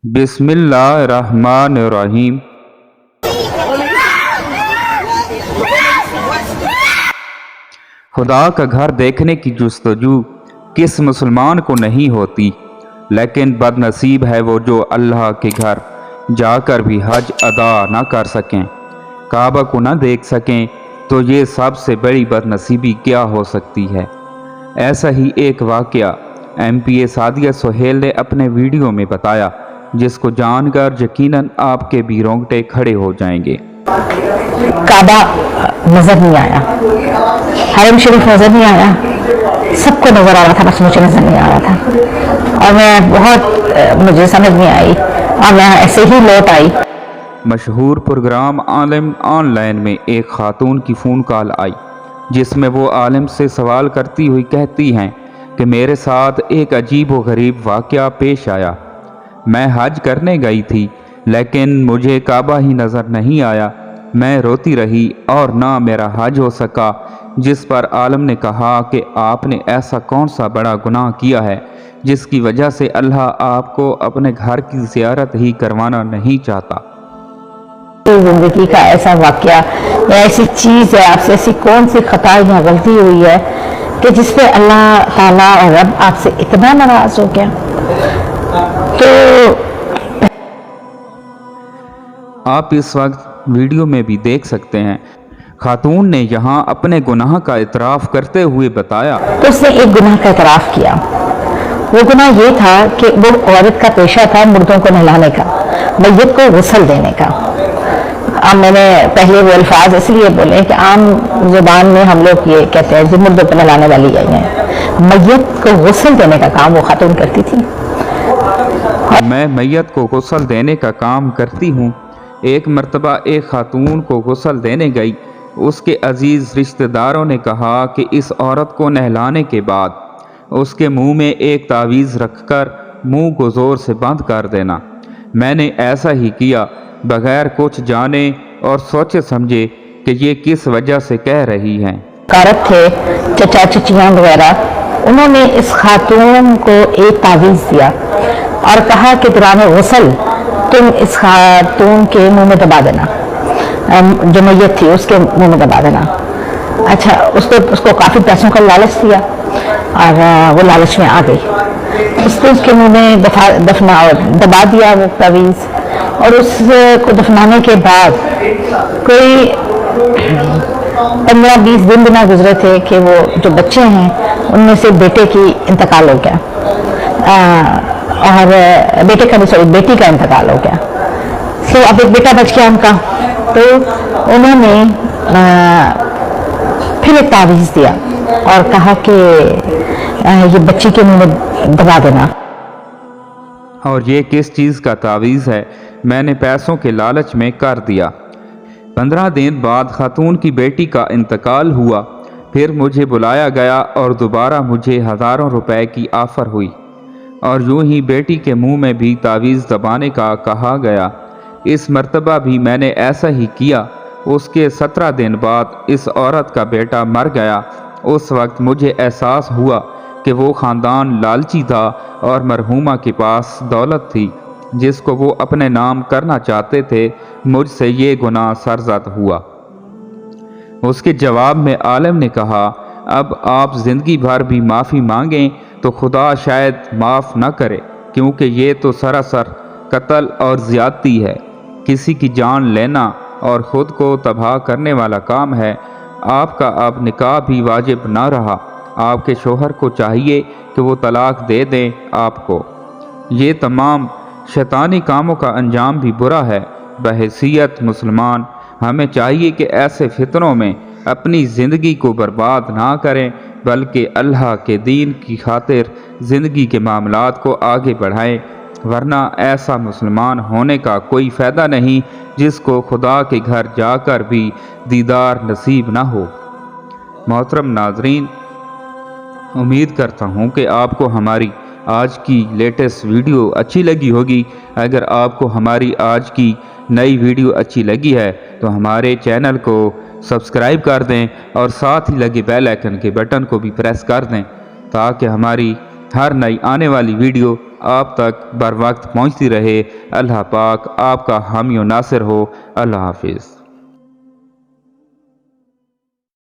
बिस्मिल्लाहिर्रहमानिर्रहीम। खुदा का घर देखने की जुस्तजू किस मुसलमान को नहीं होती, लेकिन बदनसीब है वो जो अल्लाह के घर जाकर भी हज अदा न कर सकें, काबा को न देख सकें, तो ये सबसे बड़ी बदनसीबी क्या हो सकती है। ऐसा ही एक वाक़या MPA सादिया सुहेल ने अपने वीडियो में बताया, जिसको जानकर यकीनन आपके भी रोंगटे खड़े हो जाएंगे। काबा नजर नहीं आया, हरम शरीफ नजर नहीं आया, सबको नजर आ रहा था, बस मुझे नजर नहीं आ रहा था। और मैं मुझे समझ नहीं आई और मैं ऐसे ही लौट आई। मशहूर प्रोग्राम आलिम ऑनलाइन में एक खातून की फ़ोन कॉल आई, जिसमें वो आलिम से सवाल करती हुई कहती हैं कि मेरे साथ एक अजीब व गरीब वाक़या पेश आया। मैं हज करने गई थी, लेकिन मुझे काबा ही नज़र नहीं आया। मैं रोती रही और ना मेरा हज हो सका, जिस पर आलम ने कहा कि आपने ऐसा कौन सा बड़ा गुनाह किया है जिसकी वजह से अल्लाह आपको अपने घर की ज़ियारत ही करवाना नहीं चाहता। जिंदगी का ऐसा वाक़या या ऐसी चीज़ है, आपसे ऐसी कौन सी खता या गलती हुई है कि जिसपे अल्लाह ताला और रब आपसे इतना नाराज़ हो गया। तो आप इस वक्त वीडियो में भी देख सकते हैं, खातून ने यहाँ अपने गुनाह का इतराफ़ करते हुए बताया। तो उसने एक गुनाह का इतराफ़ किया। वो गुनाह ये था कि वो औरत का पेशा था मुर्दों को नहलाने का, मैयत को गुस्ल देने का। अब मैंने पहले वो अल्फाज इसलिए बोले कि आम ज़ुबान में हम लोग ये कहते हैं जो मुर्दों पर नहलाने वाली आई हैं, मैयत को गुस्ल देने का काम वो खातून करती थी। मैं मैयत को गुस्ल देने का काम करती हूँ। एक मर्तबा एक खातून को गुस्ल देने गई। उसके अजीज़ रिश्तेदारों ने कहा कि इस औरत को नहलाने के बाद उसके मुंह में एक तावीज़ रखकर मुंह को ज़ोर से बंद कर देना। मैंने ऐसा ही किया, बगैर कुछ जाने और सोचे समझे कि ये किस वजह से कह रही हैं। कारत थे चचा चचियाँ वगैरह, उन्होंने इस खातून को एक तावीज़ दिया और कहा कि दौरान गुस्ल तुम इस खातून के मुंह में दबा देना, जो मैयत थी उसके मुंह में दबा देना। अच्छा, उसको काफ़ी पैसों का लालच दिया और वो लालच में आ गई। उसने उसके मुंह में दबा दिया वो तावीज़, और उसको दफनाने के बाद कोई 15-20 दिन भी ना गुजरे थे कि वो जो बच्चे हैं उनमें से बेटे की इंतकाल हो गया, और बेटी का इंतकाल हो गया। तो अब एक बेटा बच गया उनका। तो उन्होंने फिर एक तावीज़ दिया और कहा कि ये बच्ची के मुंह में दबा देना। और ये किस चीज़ का तावीज़ है, मैंने पैसों के लालच में कर दिया। 15 दिन बाद खातून की बेटी का इंतकाल हुआ। फिर मुझे बुलाया गया और दोबारा मुझे हज़ारों रुपए की ऑफ़र हुई, और यूं ही बेटी के मुंह में भी तावीज़ दबाने का कहा गया। इस मर्तबा भी मैंने ऐसा ही किया। उसके 17 दिन बाद इस औरत का बेटा मर गया। उस वक्त मुझे एहसास हुआ कि वो ख़ानदान लालची था और मरहूमा के पास दौलत थी जिसको वो अपने नाम करना चाहते थे। मुझसे ये गुनाह सरज़द हुआ। उसके जवाब में आलिम ने कहा, अब आप ज़िंदगी भर भी माफ़ी मांगें तो खुदा शायद माफ़ न करे, क्योंकि ये तो सरासर कत्ल और ज़्यादती है, किसी की जान लेना और ख़ुद को तबाह करने वाला काम है। आपका अब निकाह भी वाजिब न रहा। आपके शोहर को चाहिए कि वो तलाक दे दें आपको। ये तमाम शैतानी कामों का अंजाम भी बुरा है। बहैसियत मुसलमान हमें चाहिए कि ऐसे फितनों में अपनी ज़िंदगी को बर्बाद ना करें, बल्कि अल्लाह के दीन की खातिर ज़िंदगी के मामलात को आगे बढ़ाएं, वरना ऐसा मुसलमान होने का कोई फ़ायदा नहीं जिसको खुदा के घर जाकर भी दीदार नसीब ना हो। मोहतरम नाज़रीन, उम्मीद करता हूँ कि आपको हमारी आज की लेटेस्ट वीडियो अच्छी लगी होगी। अगर आपको हमारी आज की नई वीडियो अच्छी लगी है तो हमारे चैनल को सब्सक्राइब कर दें और साथ ही लगे बेल आइकन के बटन को भी प्रेस कर दें, ताकि हमारी हर नई आने वाली वीडियो آپ تک بر وقت پہنچتی رہے۔ اللہ پاک آپ کا حامی و ناصر ہو۔ اللہ حافظ۔